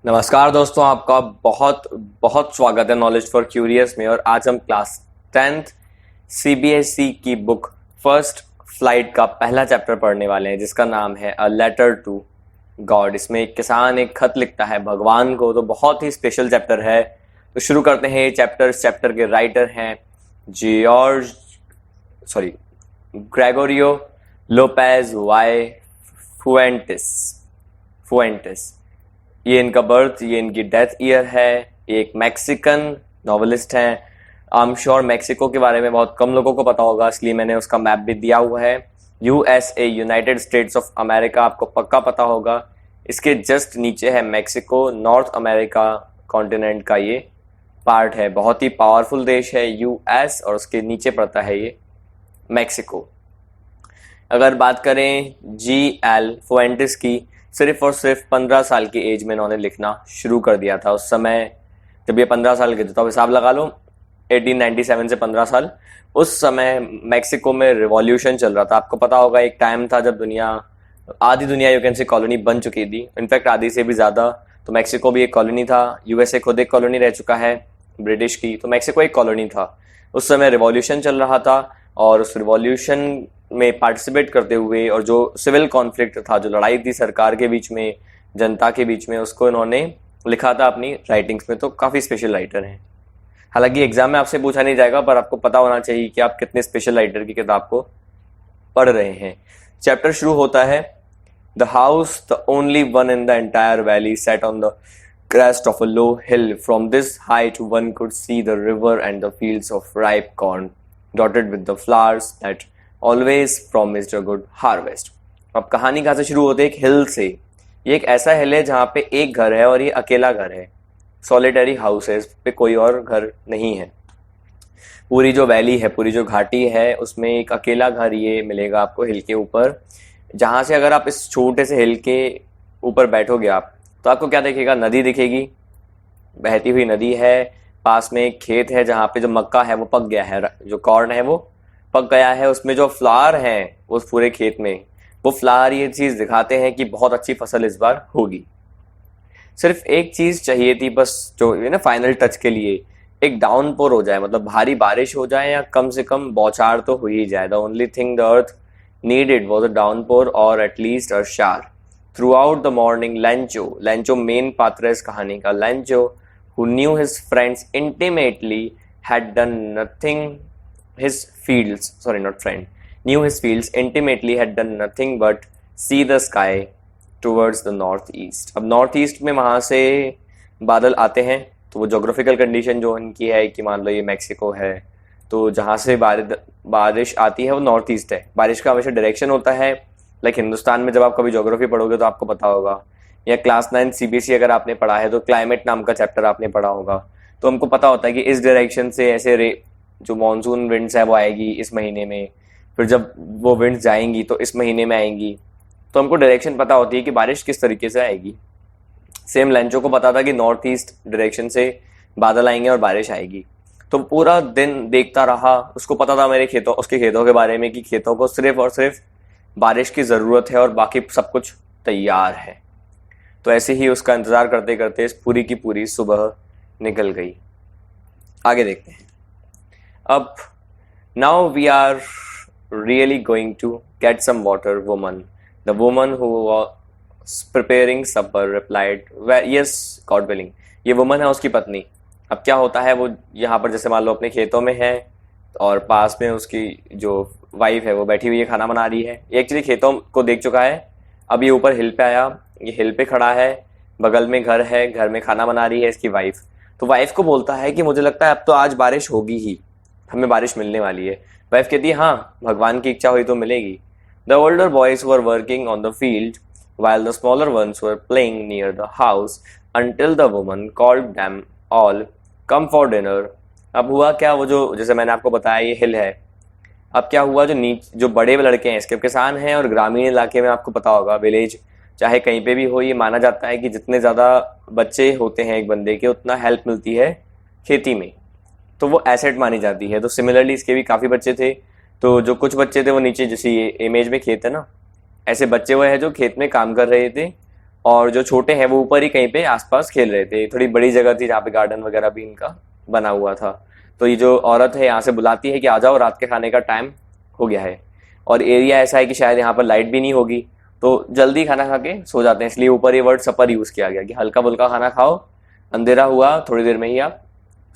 नमस्कार दोस्तों, आपका बहुत बहुत स्वागत है नॉलेज फॉर क्यूरियस में। और आज हम क्लास 10th सीबीएसई की बुक फर्स्ट फ्लाइट का पहला चैप्टर पढ़ने वाले हैं, जिसका नाम है अ लेटर टू गॉड। इसमें एक किसान एक खत लिखता है भगवान को, तो बहुत ही स्पेशल चैप्टर है। तो शुरू करते हैं ये चैप्टर। इस चैप्टर के राइटर हैं George sorry Gregorio Lopez y Fuentes Fuentes. ये इनका बर्थ, ये इनकी डेथ ईयर है। ये एक मैक्सिकन नॉवेलिस्ट हैं। आई एम श्योर मैक्सिको के बारे में बहुत कम लोगों को पता होगा, इसलिए मैंने उसका मैप भी दिया हुआ है। USA, United states of America, आपको पक्का पता होगा। इसके जस्ट नीचे है मैक्सिको, नॉर्थ अमेरिका कॉन्टिनेंट का ये पार्ट है। बहुत ही पावरफुल देश है यूएस, और उसके नीचे पड़ता है ये मैक्सिको। अगर बात करें जी.एल. फुएंटेस की, सिर्फ और सिर्फ 15 साल की एज में इन्होंने लिखना शुरू कर दिया था। उस समय जब ये 15 साल के थे, तो अब हिसाब लगा लो 1897 से 15 साल। उस समय मैक्सिको में रिवॉल्यूशन चल रहा था। आपको पता होगा एक टाइम था जब आधी दुनिया यू कैन से कॉलोनी बन चुकी थी, इनफैक्ट आधी से भी ज़्यादा। तो मैक्सिको भी एक कॉलोनी था। यूएसए खुद एक कॉलोनी रह चुका है ब्रिटिश की, तो मैक्सिको एक कॉलोनी था। उस समय रिवॉल्यूशन चल रहा था, और उस रिवॉल्यूशन में पार्टिसिपेट करते हुए, और जो सिविल कॉन्फ्लिक्ट था, जो लड़ाई थी सरकार के बीच में, जनता के बीच में, उसको इन्होंने लिखा था अपनी राइटिंग्स में। तो काफ़ी स्पेशल राइटर हैं। हालांकि एग्जाम में आपसे पूछा नहीं जाएगा, पर आपको पता होना चाहिए कि आप कितने स्पेशल राइटर की किताब को पढ़ रहे हैं। चैप्टर शुरू होता है, the house, the only one in the entire valley, set on the crest of a low hill. From this height one could see the river and the fields of ripe corn, dotted with the flowers that always promised a good harvest. अब कहानी कहाँ से शुरू होती है? एक हिल से। ये एक ऐसा हिल है जहाँ पे एक घर है, और ये अकेला घर है, सॉलिटरी हाउस है, इस पे कोई और घर नहीं है। पूरी जो वैली है, पूरी जो घाटी है, उसमें एक अकेला घर ये मिलेगा आपको हिल के ऊपर, जहाँ से अगर आप इस छोटे से हिल के ऊपर बैठोगे आप, तो आपको क्या दिखेगा? नदी दिखेगी, बहती हुई नदी है। पास में एक खेत है जहाँ पे जो मक्का है वो पक गया है, जो कॉर्न है वो पक गया है। उसमें जो फ्लावर हैं उस पूरे खेत में, वो फ्लावर ये चीज़ दिखाते हैं कि बहुत अच्छी फसल इस बार होगी। सिर्फ एक चीज़ चाहिए थी बस, जो ना फाइनल टच के लिए, एक डाउनपोर हो जाए, मतलब भारी बारिश हो जाए, या कम से कम बौछार तो हो ही जाए। The only thing the earth needed was a downpour, or at least a shower. Throughout the morning, Lancho main पात्र है इस कहानी का, Lancho, who knew his friends intimately, had done nothing his fields, sorry not friend, knew his fields intimately, had done nothing but see the sky towards the northeast. अब north east में वहाँ से बादल आते हैं, तो वो जोग्राफिकल कंडीशन जो इनकी है कि मान लो ये मैक्सिको है, तो जहाँ से बारिश आती है वो नॉर्थ ईस्ट है। बारिश का हमेशा डायरेक्शन होता है, लाइक हिंदुस्तान में जब आप कभी ज्योग्राफी पढ़ोगे तो आपको पता होगा, या क्लास 9 सीबीएसई अगर आपने पढ़ा है तो क्लाइमेट नाम का चैप्टर आपने पढ़ा होगा, तो हमको पता होता है कि इस डायरेक्शन से ऐसे जो मानसून विंड्स है वो आएगी इस महीने में, फिर जब वो विंड्स जाएंगी तो इस महीने में आएंगी। तो हमको डायरेक्शन पता होती है कि बारिश किस तरीके से आएगी। सेम लेंचो को पता था कि नॉर्थ ईस्ट डायरेक्शन से बादल आएंगे और बारिश आएगी। तो पूरा दिन देखता रहा, उसको पता था उसके खेतों के बारे में, कि खेतों को सिर्फ और सिर्फ बारिश की ज़रूरत है और बाकी सब कुछ तैयार है। तो ऐसे ही उसका इंतज़ार करते करते इस पूरी की पूरी सुबह निकल गई। आगे देखते हैं। अब now we are really going to get some water. Woman, the woman who was preparing supper replied, yes God willing. ये वुमन है उसकी पत्नी। अब क्या होता है, वो यहाँ पर जैसे मान लो अपने खेतों में है, और पास में उसकी जो वाइफ है वो बैठी हुई है, खाना बना रही है। ये एक्चुअली खेतों को देख चुका है, अब ये ऊपर हिल पे आया, ये हिल पे खड़ा है, बगल में घर है, घर में खाना बना रही है इसकी वाइफ। तो वाइफ को बोलता है कि मुझे लगता है अब तो आज बारिश होगी ही, हमें बारिश मिलने वाली है। वाइफ कहती है हाँ, भगवान की इच्छा हुई तो मिलेगी। The older boys were working on the field while the smaller ones were playing near the house until the woman called them all come for dinner. अब हुआ क्या, वो जो जैसे मैंने आपको बताया ये हिल है, अब क्या हुआ, जो बड़े लड़के हैं इसके किसान हैं, और ग्रामीण इलाके में आपको पता होगा विलेज चाहे कहीं पे भी हो, ये माना जाता है कि जितने ज़्यादा बच्चे होते हैं एक बंदे के, उतना हेल्प मिलती है खेती में, तो वो एसेट मानी जाती है। तो सिमिलरली इसके भी काफ़ी बच्चे थे, तो जो कुछ बच्चे थे वो नीचे, जैसे ये इमेज में खेत है ना, ऐसे बच्चे हुए हैं जो खेत में काम कर रहे थे, और जो छोटे हैं वो ऊपर ही कहीं पे आसपास खेल रहे थे। थोड़ी बड़ी जगह थी जहाँ पे गार्डन वगैरह भी इनका बना हुआ था। तो ये जो औरत है यहाँ से बुलाती है कि आ जाओ, रात के खाने का टाइम हो गया है। और एरिया ऐसा है कि शायद यहाँ पर लाइट भी नहीं होगी, तो जल्दी खाना खा के सो जाते हैं, इसलिए ऊपर ये वर्ड सपर यूज किया गया कि हल्का फुल्का खाना खाओ, अंधेरा हुआ थोड़ी देर में ही आप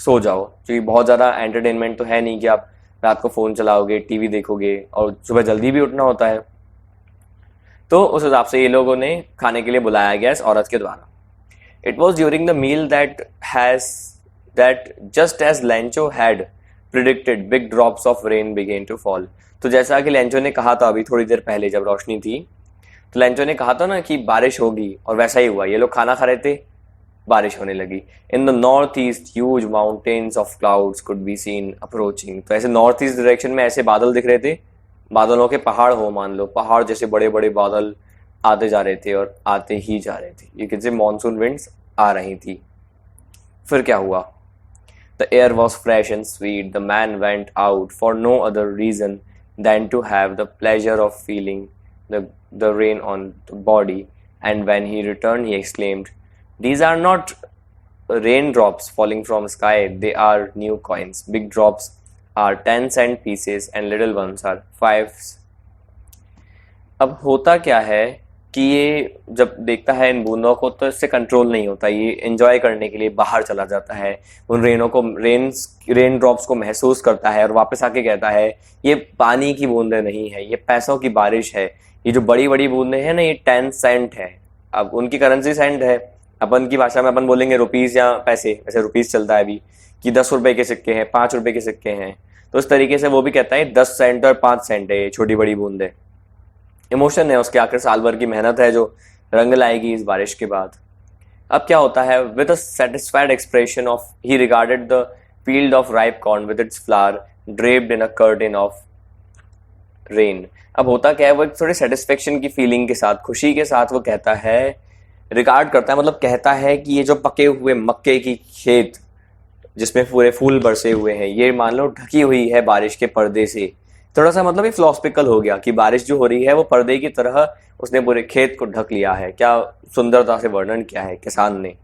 सो जाओ, क्योंकि बहुत ज़्यादा एंटरटेनमेंट तो है नहीं कि आप रात को फ़ोन चलाओगे, टीवी देखोगे, और सुबह जल्दी भी उठना होता है। तो उस हिसाब से ये लोगों ने खाने के लिए बुलाया गया इस औरत के द्वारा। It was during the meal that just as Lencho had predicted, big drops of rain began to fall. तो जैसा कि लेंचो ने कहा था अभी थोड़ी देर पहले जब रोशनी थी, तो लेंचो ने कहा था ना कि बारिश होगी, और वैसा ही हुआ। ये लोग खाना खा रहे थे, बारिश होने लगी। In the north east huge mountains of clouds could be seen approaching. तो ऐसे नॉर्थ ईस्ट डायरेक्शन में ऐसे बादल दिख रहे थे, बादलों के पहाड़ हो, मान लो पहाड़ जैसे बड़े बड़े बादल आते जा रहे थे और आते ही जा रहे थे। ये किसी मानसून विंड्स आ रही थी। फिर क्या हुआ? The air was fresh and sweet. The man went out for no other reason than to have the pleasure of feeling the rain on the body. And when he returned, he exclaimed, "These are not raindrops falling from sky. They are new coins. Big drops are 10-cent pieces and little ones are 5." अब होता क्या है कि ये जब देखता है इन बूंदों को तो इससे कंट्रोल नहीं होता, ये एंजॉय करने के लिए बाहर चला जाता है, उन रेन ड्रॉप्स को महसूस करता है और वापस आके कहता है ये पानी की बूंदें नहीं है, ये पैसों की बारिश है। ये जो बड़ी बड़ी बूंदें हैं ना, ये 10 सेंट है। अब उनकी करेंसी सेंट है, अपन की भाषा में अपन बोलेंगे रुपीज़ या पैसे, वैसे रुपीज़ चलता है अभी, कि 10 रुपए के सिक्के हैं, 5 रुपए के सिक्के हैं। तो इस तरीके से वो भी कहता है 10 सेंट और 5 सेंट है ये छोटी बड़ी बूंदें। इमोशन है उसके, आखिर साल भर की मेहनत है जो रंग लाएगी इस बारिश के बाद। अब क्या होता है? With a satisfied expression of he regarded the field of ripe corn with its flower draped in a curtain of rain. अब होता क्या है, वो एक थोड़ी सेटिस्फेक्शन की फीलिंग के साथ, खुशी के साथ वो कहता है, रिगार्ड करता है, मतलब कहता है कि ये जो पके हुए मक्के की खेत जिसमें पूरे फूल बरसे हुए हैं, ये मान लो ढकी हुई है बारिश के पर्दे से। थोड़ा सा मतलब ये फिलोसफिकल हो गया कि बारिश जो हो रही है वो पर्दे की तरह उसने पूरे खेत को ढक लिया है। क्या सुंदरता से वर्णन किया है किसान ने।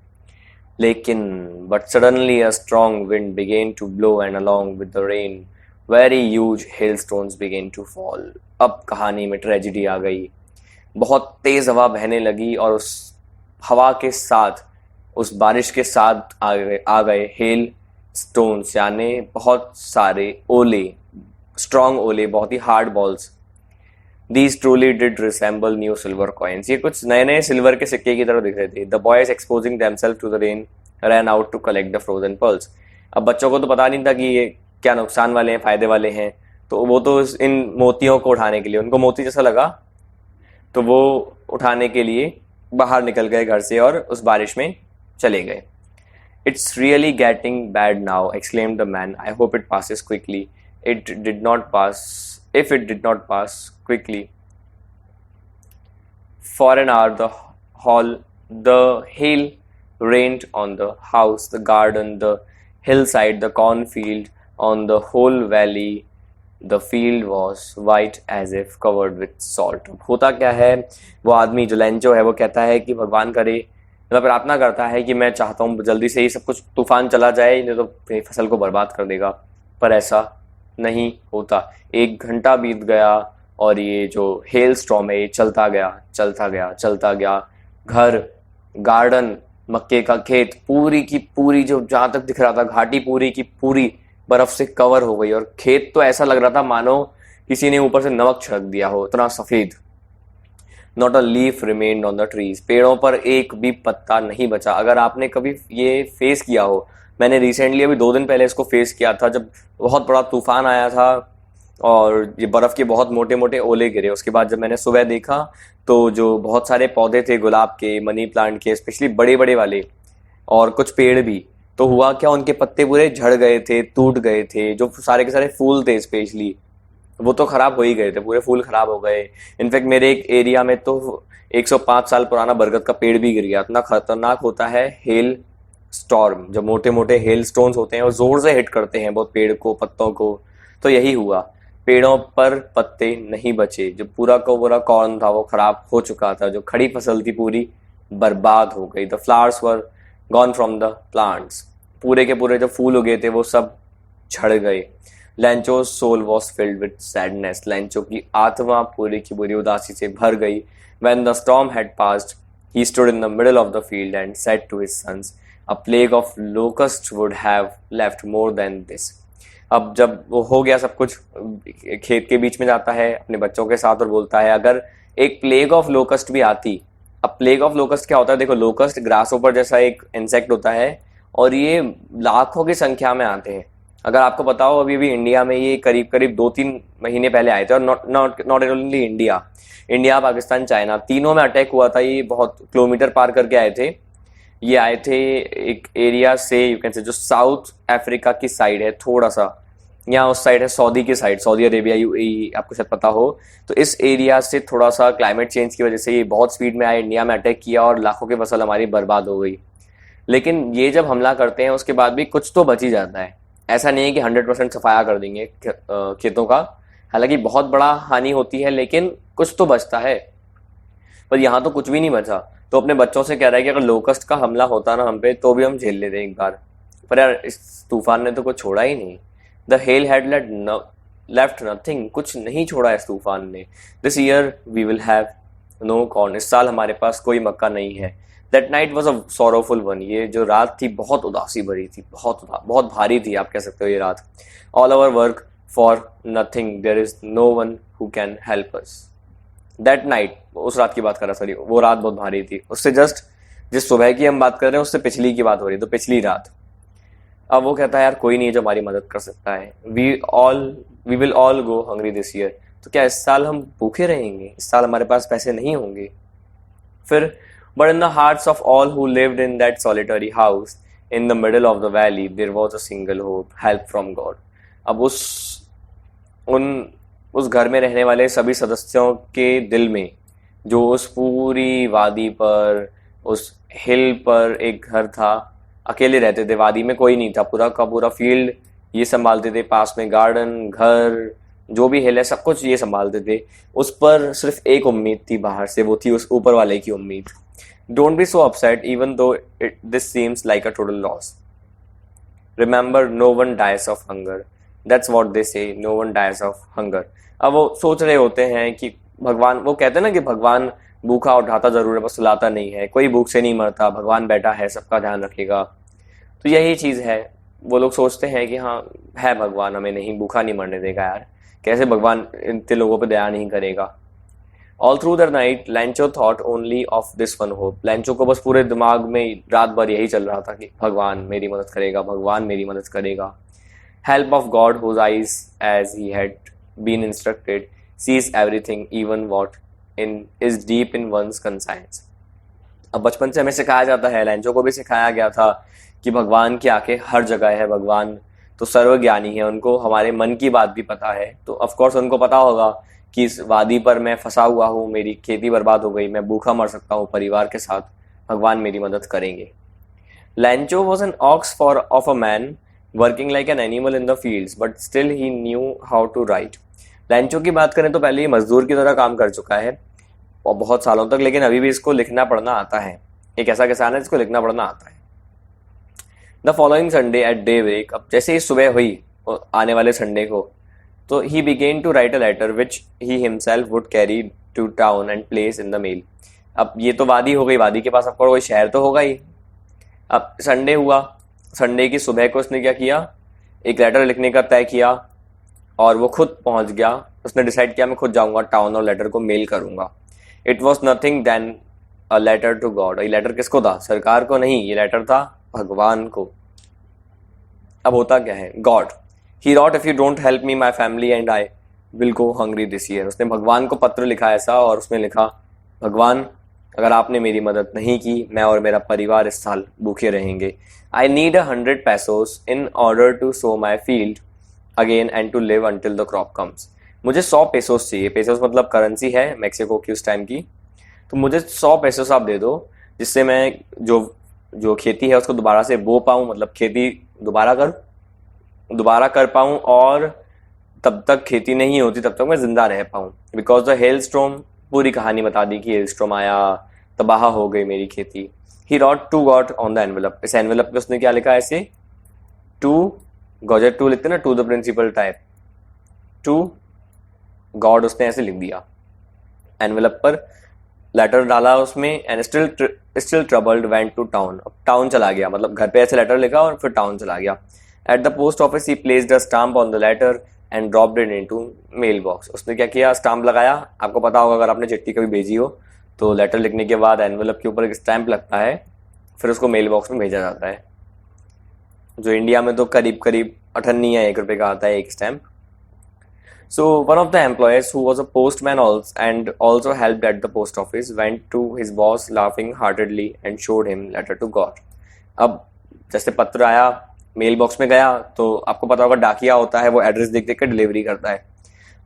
लेकिन but suddenly a strong wind began to blow and along with the rain very huge hailstones began to fall. अब कहानी में ट्रेजिडी आ गई। बहुत तेज हवा बहने लगी और उस हवा के साथ, उस बारिश के साथ आ गए हेल स्टोन्स, यानी बहुत सारे ओले, स्ट्रॉन्ग ओले, बहुत ही hard balls. These truly did resemble new silver coins. ये कुछ नए नए सिल्वर के सिक्के की तरह दिख रहे थे। The boys exposing themselves to the rain ran out to collect the frozen pearls. अब बच्चों को तो पता नहीं था कि ये क्या नुकसान वाले हैं, फायदे वाले हैं, तो वो तो इन मोतियों को उठाने के लिए, उनको मोती जैसा लगा तो वो उठाने के लिए बाहर निकल गए घर से और उस बारिश में चले गए। It's really getting bad now exclaimed the man, I hope it passes quickly. It did not pass. If it did not pass quickly, for an hour the hail rained on the house, the garden, the hillside, the cornfield, on the whole valley. The field was white as if covered with salt. होता क्या है, वो आदमी जो Lencho है वो कहता है कि भगवान करे, मतलब प्रार्थना करता है कि मैं चाहता हूँ जल्दी से ही सब कुछ तूफान चला जाए, नहीं तो फसल को बर्बाद कर देगा। पर ऐसा नहीं होता। 1 घंटा बीत गया और ये जो हेल स्टॉर्म है ये चलता गया चलता गया चलता गया। घर, गार्डन, मक्के का खेत, पूरी की पूरी जो जहाँ तक दिख रहा था घाटी पूरी की पूरी बर्फ से कवर हो गई, और खेत तो ऐसा लग रहा था मानो किसी ने ऊपर से नमक छिड़क दिया हो, इतना सफेद। Not a leaf remained on the trees. पेड़ों पर एक भी पत्ता नहीं बचा। अगर आपने कभी ये फेस किया हो, मैंने रिसेंटली अभी 2 दिन पहले इसको फेस किया था, जब बहुत बड़ा तूफान आया था और ये बर्फ़ के बहुत मोटे मोटे ओले गिरे। उसके बाद जब मैंने सुबह देखा तो जो बहुत सारे पौधे थे गुलाब के, मनी प्लांट के, स्पेशली बड़े बड़े वाले, और कुछ पेड़ भी, तो हुआ क्या, उनके पत्ते पूरे झड़ गए थे, टूट गए थे। जो सारे के सारे फूल थे स्पेशली, वो तो ख़राब हो ही गए थे, पूरे फूल ख़राब हो गए। इनफैक्ट मेरे एक एरिया में तो 105 साल पुराना बरगद का पेड़ भी गिर गया। इतना खतरनाक होता है हेल स्टॉर्म, जब मोटे मोटे हेल स्टोन्स होते हैं और जोर से हिट करते हैं बहुत पेड़ को, पत्तों को। तो यही हुआ, पेड़ों पर पत्ते नहीं बचे। जो पूरा का पूरा कॉर्न था वो खराब हो चुका था, जो खड़ी फसल थी पूरी बर्बाद हो गई। The flowers were gone from the plants, पूरे के पूरे जो फूल उगे थे वो सब झड़ गए। Lencho's soul was filled with sadness, Lencho की आत्मा पूरी की पूरी उदासी से भर गई। When the storm had passed, he stood in the middle of the field and said to his sons, a plague of locusts would have left more than this. अब जब वो हो गया सब कुछ, खेत के बीच में जाता है अपने बच्चों के साथ और बोलता है अगर एक प्लेग ऑफ लोकस्ट भी आती। अब प्लेग ऑफ लोकस्ट क्या होता है? देखो, लोकस्ट ग्रास ऊपर जैसा एक इंसेक्ट होता है और ये लाखों की संख्या में आते हैं। अगर आपको पता हो, अभी भी इंडिया में ये करीब करीब 2-3 महीने पहले आए थे, और not only India, Pakistan, China, तीनों में अटैक हुआ था। ये बहुत किलोमीटर पार करके आए थे। ये आए थे एक एरिया से, यू कैन से, जो साउथ अफ्रीका की साइड है, थोड़ा सा यहाँ उस साइड है, सऊदी की साइड, सऊदी अरेबिया, यूएई, आपको शायद पता हो। तो इस एरिया से थोड़ा सा क्लाइमेट चेंज की वजह से ये बहुत स्पीड में आए, इंडिया में अटैक किया और लाखों की फसल हमारी बर्बाद हो गई। लेकिन ये जब हमला करते हैं उसके बाद भी कुछ तो बच ही जाता है। ऐसा नहीं है कि 100% सफाया कर देंगे खेतों का, हालांकि बहुत बड़ा हानि होती है लेकिन कुछ तो बचता है। पर यहाँ तो कुछ भी नहीं बचा। तो अपने बच्चों से कह रहा है कि अगर लोकस्ट का हमला होता ना हम पे तो भी हम झेल लेते एक बार, पर यार इस तूफान ने तो कुछ छोड़ा ही नहीं। The hail had left nothing, कुछ नहीं छोड़ा इस तूफान ने। This year we will have no corn, इस साल हमारे पास कोई मक्का नहीं है। That night was a sorrowful one, ये जो रात थी बहुत उदासी भरी थी, बहुत भारी थी, आप कह सकते हो ये रात। All our work for nothing, there is no one who can help us. That night, उस रात की बात कर रहा, सॉरी, वो रात बहुत भारी थी। उससे जस्ट जिस सुबह की हम बात कर रहे हैं उससे पिछली की बात हो रही है, तो पिछली रात। अब वो कहता है यार कोई नहीं है जो हमारी मदद कर सकता है। We will all go hungry this year, तो क्या इस साल हम भूखे रहेंगे? इस साल हमारे पास पैसे नहीं होंगे? फिर but in the hearts of all who lived in that solitary house in the middle of the valley there was a single hope, help from God. अब उस घर में रहने वाले सभी सदस्यों के दिल में, जो उस पूरी वादी पर, उस हिल पर एक घर था, अकेले रहते थे, वादी में कोई नहीं था, पूरा का पूरा फील्ड ये संभालते थे, पास में गार्डन, घर, जो भी हिल है सब कुछ ये संभालते थे। उस पर सिर्फ एक उम्मीद थी बाहर से, वो थी उस ऊपर वाले की उम्मीद। Don't be so upset even though this seems like a total loss, remember no one dies of hunger, that's what they say, no one dies of hunger. अब वो सोच रहे होते हैं कि भगवान, वो कहते हैं ना कि भगवान भूखा उठाता जरूर है, बस सुलाता नहीं है, कोई भूख से नहीं मरता, भगवान बैठा है, सबका ध्यान रखेगा। तो यही चीज़ है, वो लोग सोचते हैं कि हाँ है भगवान, हमें नहीं भूखा नहीं मरने देगा यार, कैसे भगवान इतने लोगों पे दया नहीं करेगा। All through the night लैंचो thought only of this one hope, लैंचो को बस पूरे दिमाग में रात भर यही चल रहा था कि भगवान मेरी मदद करेगा, भगवान मेरी मदद करेगा। Help of God whose eyes as he had been instructed sees everything even what in is deep in one's conscience. अब बचपन से हमें सिखाया जाता है, लैंचो को भी सिखाया गया था कि भगवान की आंखें हर जगह है, भगवान तो सर्वज्ञानी है, उनको हमारे मन की बात भी पता है। तो ऑफकोर्स उनको पता होगा कि इस वादी पर मैं फंसा हुआ हूँ, मेरी खेती बर्बाद हो गई, मैं भूखा मर सकता हूँ परिवार के साथ, भगवान मेरी मदद करेंगे। Lencho was an ox for of a man working like an animal in the fields but still he knew how to write. Lencho की बात करें तो पहले ये मजदूर की तरह काम कर चुका है और बहुत सालों तक, लेकिन अभी भी इसको लिखना पढ़ना आता है। एक ऐसा किसान है जिसको लिखना पढ़ना आता है। The following Sunday at daybreak, अब जैसे ही सुबह हुई आने वाले संडे को, तो he began to write a letter which he himself would carry to town and place in the mail. अब ये तो वादी हो गई, वादी के पास आपको कोई शहर तो होगा ही। अब संडे हुआ, संडे की सुबह को उसने क्या किया, एक लेटर लिखने का तय किया और वो खुद पहुंच गया। उसने डिसाइड किया मैं खुद जाऊंगा टाउन और लेटर को मेल करूंगा। It was nothing then a letter to God. ये लेटर किसको था? सरकार को नहीं, ये लेटर था भगवान को। अब होता क्या है, God he wrote if you don't help me my family and I will go hungry this year. उसने भगवान को पत्र लिखा ऐसा और उसमें लिखा, भगवान अगर आपने मेरी मदद नहीं की, मैं और मेरा परिवार इस साल भूखे रहेंगे। I need 100 pesos in order to sow my field again and to live until the crop comes. मुझे 100 pesos चाहिए, पेसोस मतलब करेंसी है मैक्सिको की उस टाइम की। तो मुझे 100 pesos आप दे दो जिससे मैं जो खेती है उसको दोबारा से बो पाऊँ, मतलब खेती दोबारा कर पाऊँ, और तब तक खेती नहीं होती तब तक मैं जिंदा रह पाऊँ। बिकॉज द हेल स्टॉर्म, पूरी कहानी बता दी कि हेल स्टॉर्म आया, तबाह हो गई मेरी खेती। He wrote to God on the envelope, इस एनवेलप पे उसने क्या लिखा ऐसे, टू गॉजेट टू लिखते ना, to the principal type, to God उसने ऐसे लिख दिया एनवेलप पर, लेटर डाला उसमें, and still troubled went to town, अब टाउन चला गया, मतलब घर पे ऐसे लेटर लिखा और फिर टाउन चला गया। At the post office he placed a stamp on the letter and dropped it into mail box, उसने क्या किया, स्टाम्प लगाया। आपको पता होगा अगर आपने चिट्ठी कभी भेजी हो तो लेटर लिखने के बाद एनवेलप के ऊपर एक स्टैंप लगता है, फिर उसको मेल बॉक्स में भेजा जाता है, जो इंडिया में तो करीब करीब 98 या 1 रुपये का आता है एक stamp. So one of the employees who was a postman also helped at the post office went to his boss laughing heartedly and showed him letter to God. अब जैसे पत्र आया मेल बॉक्स में गया तो आपको पता होगा डाकिया होता है, वो एड्रेस देख देख के डिलीवरी करता है,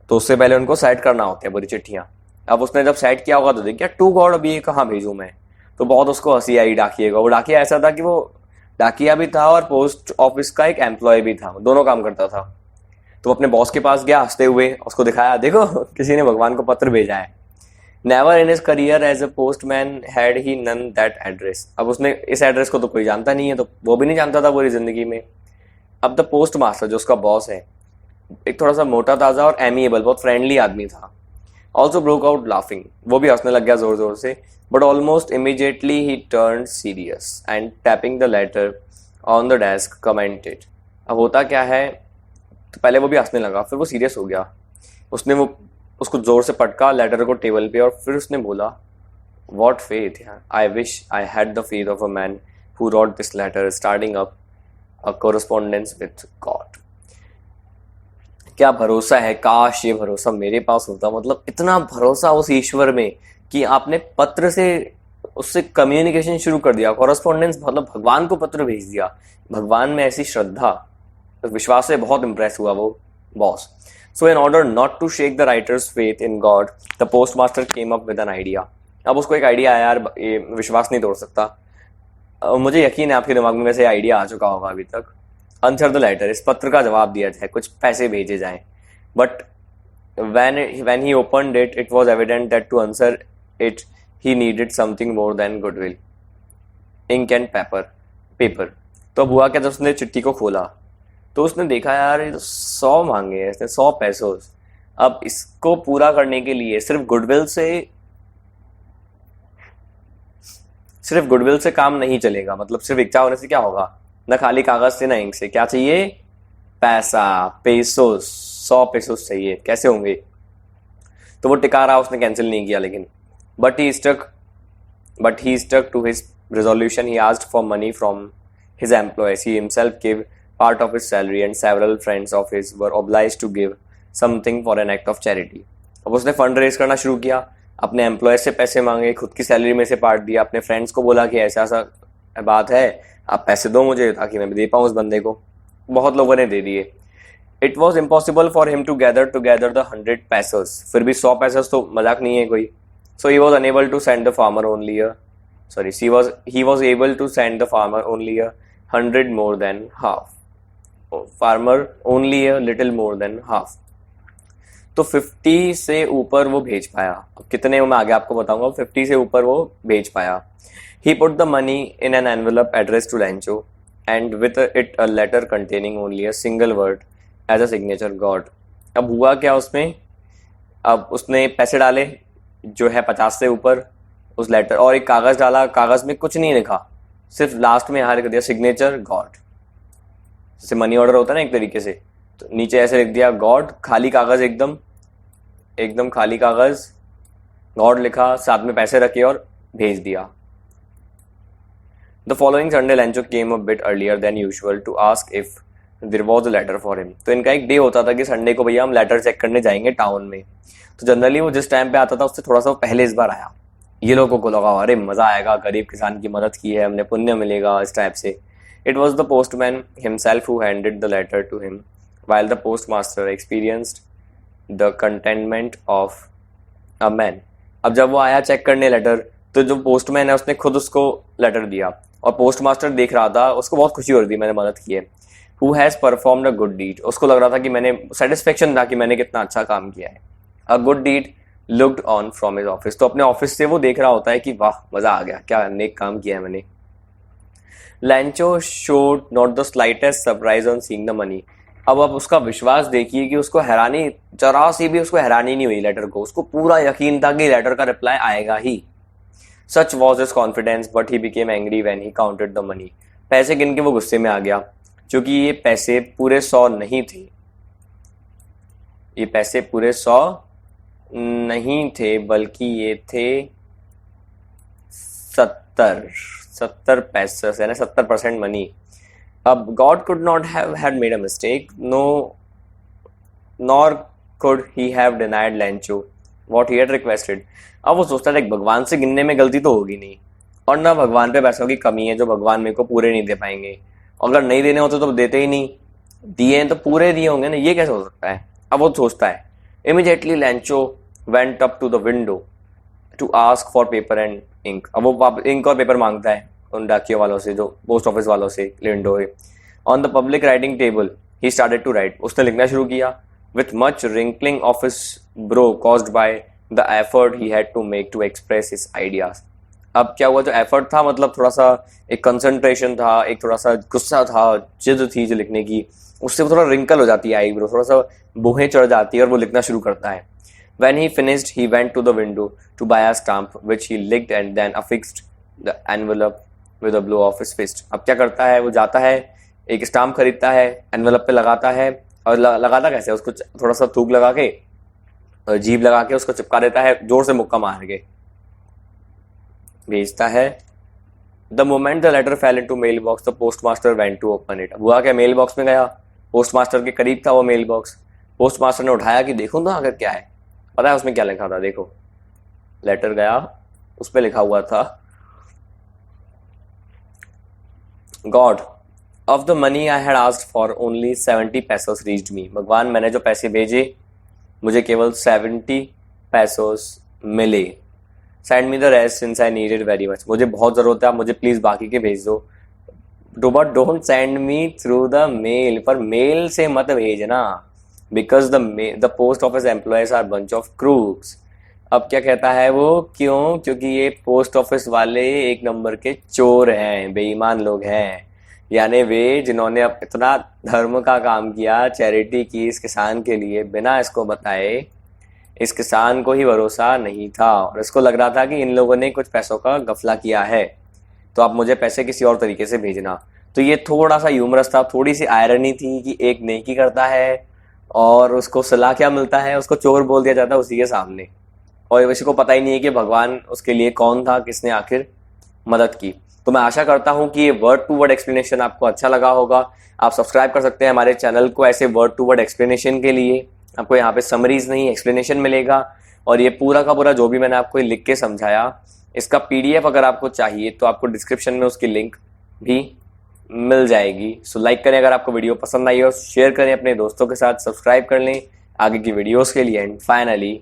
तो उससे पहले उनको सेट करना होता है पूरी चिट्ठियाँ। अब उसने जब सेट किया होगा तो देखिए टू गॉड, अभी ये कहाँ भेजूँ मैं, तो बहुत उसको हंसी आई डाकिए को। वो डाकिया ऐसा था कि वो डाकिया भी था और पोस्ट ऑफिस का एक एम्प्लॉय भी था, दोनों काम करता था। तो अपने बॉस के पास गया हंसते हुए, उसको दिखाया देखो किसी ने भगवान को पत्र भेजा है। Never in his career as a postman had he known that address, अब उसने इस एड्रेस को तो कोई जानता नहीं है, तो वो भी नहीं जानता था पूरी जिंदगी में। अब द पोस्ट मास्टर जो उसका बॉस है, एक थोड़ा सा मोटा ताजा और एमिएबल, बहुत फ्रेंडली आदमी था। ऑल्सो ब्रोक आउट लाफिंग, वो भी हंसने लग गया जोर जोर से, but almost immediately he turn serious and tapping the later on the desk commented. अब होता क्या है, तो पहले वो भी हंसने लगा, फिर वो सीरियस हो गया, उसने वो उसको जोर से पटका लेटर को टेबल पे, और फिर उसने बोला what faith, I wish I had the faith of a man who wrote this letter starting up a correspondence with God. क्या भरोसा है, काश ये भरोसा मेरे पास होता, मतलब इतना भरोसा उस ईश्वर में कि आपने पत्र से उससे कम्युनिकेशन शुरू कर दिया, कोरस्पोंडेंस मतलब भगवान को पत्र भेज दिया। भगवान में ऐसी श्रद्धा, विश्वास से बहुत इंप्रेस हुआ वो boss. So in order not to shake the writer's faith in God, the postmaster came up with an idea. अब उसको एक आइडिया आया, यार ये विश्वास नहीं तोड़ सकता। मुझे यकीन है आपके दिमाग में वैसे आइडिया आ चुका होगा अभी तक। आंसर द लेटर, इस पत्र का जवाब दिया जाए, कुछ पैसे भेजे जाएं। But when he opened it, it was evident that to answer it he needed something more than goodwill, ink and paper। तो अब हुआ क्या, जब उसने चिट्ठी को खोला तो उसने देखा यार ये तो 100 मांगे हैं इसने, 100 पैसों। अब इसको पूरा करने के लिए सिर्फ गुडविल से काम नहीं चलेगा, मतलब सिर्फ इच्छा होने से क्या होगा, न खाली कागज से ना इंक से, क्या चाहिए, पैसा, पेसोस, 100 पेसोस चाहिए, कैसे होंगे। तो वो टिका रहा, उसने कैंसिल नहीं किया, लेकिन but he stuck to his resolution. He asked for money from his employees, he himself give part of his salary and several friends of his were obliged to give something for an act of charity। अब उसने fund raise करना शुरू किया, अपने employ से पैसे मांगे, खुद की सैलरी में से पार्ट दिया, अपने फ्रेंड्स को बोला कि ऐसा ऐसा बात है, आप पैसे दो मुझे ताकि मैं दे पाऊँ उस बंदे को। बहुत लोगों ने दे दिए। It was impossible for him to gather the 100 pesos, फिर भी 100 पैसेस तो मजाक नहीं है कोई। So he was unable to send the farmer only he was able to send the farmer only 100 more than half, farmer only a little more than half। तो 50 से ऊपर वो भेज पाया। अब कितने मैं आगे आपको बताऊंगा, 50 से ऊपर वो भेज पाया। He put the money in an envelope address to Lencho and with it a letter containing only a single word as a signature God. अब हुआ क्या उसमें, अब उसने पैसे डाले जो है 50 से ऊपर उस लेटर, और एक कागज डाला, कागज में कुछ नहीं लिखा, सिर्फ लास्ट में यहाँ लिख दिया सिग्नेचर गॉड, जैसे मनी ऑर्डर होता है ना एक तरीके से, तो नीचे ऐसे लिख दिया गॉड, खाली कागज, एकदम खाली कागज, गॉड लिखा, साथ में पैसे रखे और भेज दिया। The following Sunday Lencho came a bit earlier than usual to ask if there was a letter for him. तो इनका एक डे होता था कि संडे को भैया हम लेटर चेक करने जाएंगे टाउन में, तो जनरली वो जिस टाइम पे आता था उससे थोड़ा सा पहले इस बार आया। ये लोगों को लगा अरे मजा आएगा, गरीब किसान की मदद की है हमने, पुण्य मिलेगा इस टाइप से। It was the postman himself who handed the letter to him, while the postmaster experienced the contentment of a man। अब जब वो आया चेक करने लेटर, तो जो पोस्टमैन है उसने खुद उसको लेटर दिया, और पोस्टमास्टर देख रहा था, उसको बहुत खुशी हो रही थी मैंने मदद की है। Who has performed a good deed, उसको लग रहा था कि मैंने, सेटिस्फेक्शन था कि मैंने कितना अच्छा काम किया है। A good deed looked on from his office, तो अपने ऑफिस से वो देख रहा होता है कि वाह मजा आ गया, क्या नेक काम किया है मैंने। लैंचो showed not the slightest surprise on seeing the money. अब आप उसका विश्वास देखिए कि उसको हैरानी, जरा सी भी उसको हैरानी नहीं हुई लेटर को, उसको पूरा यकीन था कि लेटर का रिप्लाई आएगा ही। Such was his confidence but he became angry when he counted the money. पैसे गिन के वो गुस्से में आ गया, क्योंकि ये पैसे पूरे 100 नहीं थे, ये पैसे पूरे 100 नहीं थे, बल्कि ये थे 70 पैसे, यानी 70% मनी। अब God could not have had made a mistake, no nor could he have denied Lencho what he had requested. अब वो सोचता था भगवान से गिनने में गलती तो होगी नहीं, और ना भगवान पे पैसों की कमी है जो भगवान मेरे को पूरे नहीं दे पाएंगे, अगर नहीं देने होते तो देते ही नहीं, दिए हैं तो पूरे दिए होंगे ना, ये कैसे हो सकता है। अब वो सोचता है। Immediately Lencho went up to the window to ask for paper and ink. अब वो इंक और पेपर मांगता है उन डाकियों वालों से, जो पोस्ट ऑफिस वालों से, लिंडो है। On the public writing table he started to write. उसने लिखना शुरू किया। With much wrinkling of his brow caused by the effort he had to make to express his ideas. अब क्या हुआ, जो एफर्ट था मतलब थोड़ा सा एक कंसंट्रेशन था, एक थोड़ा सा गुस्सा था, जिद थी जो लिखने की, उससे वो थोड़ा रिंकल हो जाती है आईब्रो, थोड़ा सा बोहें चढ़ जाती है और वो लिखना शुरू करता है। When he finished, he went to the window to buy a stamp, which he licked and then affixed the envelope with a blow of his fist. अब क्या करता है, वो जाता है एक स्टाम्प खरीदता है, एनवेलप पे लगाता है, और लगाता कैसे, उसको थोड़ा सा थूक लगा के, जीभ लगा के उसको चिपका देता है, जोर से मुक्का मार के भेजता है। The moment the letter fell into mailbox, the postmaster went to open it. हुआ क्या, मेल बॉक्स में गया, पोस्टमास्टर के करीब था वो मेल बॉक्स, पोस्टमास्टर ने उठाया कि देखूं तो आखिर क्या है। पता है उसमें क्या लिखा था, देखो, लेटर गया, उस पर लिखा हुआ था, God of the money I had asked for only 70 pesos reached me. भगवान, मैंने जो पैसे भेजे मुझे केवल 70 पैसोस मिले। Send me the rest since I need it very much. मुझे बहुत जरूरत है, आप मुझे प्लीज बाकी के भेज दो। But don't send me through the mail, पर मेल से मत भेजना, because the post office employees are bunch of crooks. अब क्या कहता है वो, क्यों, क्योंकि ये पोस्ट ऑफिस वाले एक नंबर के चोर हैं, बेईमान लोग हैं, यानी वे जिन्होंने अब इतना धर्म का काम किया, चैरिटी की इस किसान के लिए, बिना इसको बताए, इस किसान को ही भरोसा नहीं था और इसको लग रहा था कि इन लोगों ने कुछ पैसों का गफला किया है, तो आप मुझे पैसे किसी और तरीके से भेजना। तो ये थोड़ा सा ह्यूमरस था, थोड़ी सी आयरनी थी कि एक नेकी करता है और उसको सलाह क्या मिलता है, उसको चोर बोल दिया जाता है उसी के सामने, और किसी को पता ही नहीं है कि भगवान उसके लिए कौन था, किसने आखिर मदद की। तो मैं आशा करता हूं कि ये वर्ड टू वर्ड एक्सप्लेनेशन आपको अच्छा लगा होगा। आप सब्सक्राइब कर सकते हैं हमारे चैनल को ऐसे वर्ड टू वर्ड एक्सप्लेनेशन के लिए। आपको यहाँ पे समरीज नहीं, एक्सप्लेनेशन मिलेगा, और ये पूरा का पूरा जो भी मैंने आपको लिख के समझाया, इसका PDF अगर आपको चाहिए तो आपको डिस्क्रिप्शन में उसकी लिंक भी मिल जाएगी। सो लाइक करें अगर आपको वीडियो पसंद आई हो, शेयर करें अपने दोस्तों के साथ, सब्सक्राइब कर लें आगे की वीडियोस के लिए, एंड फाइनली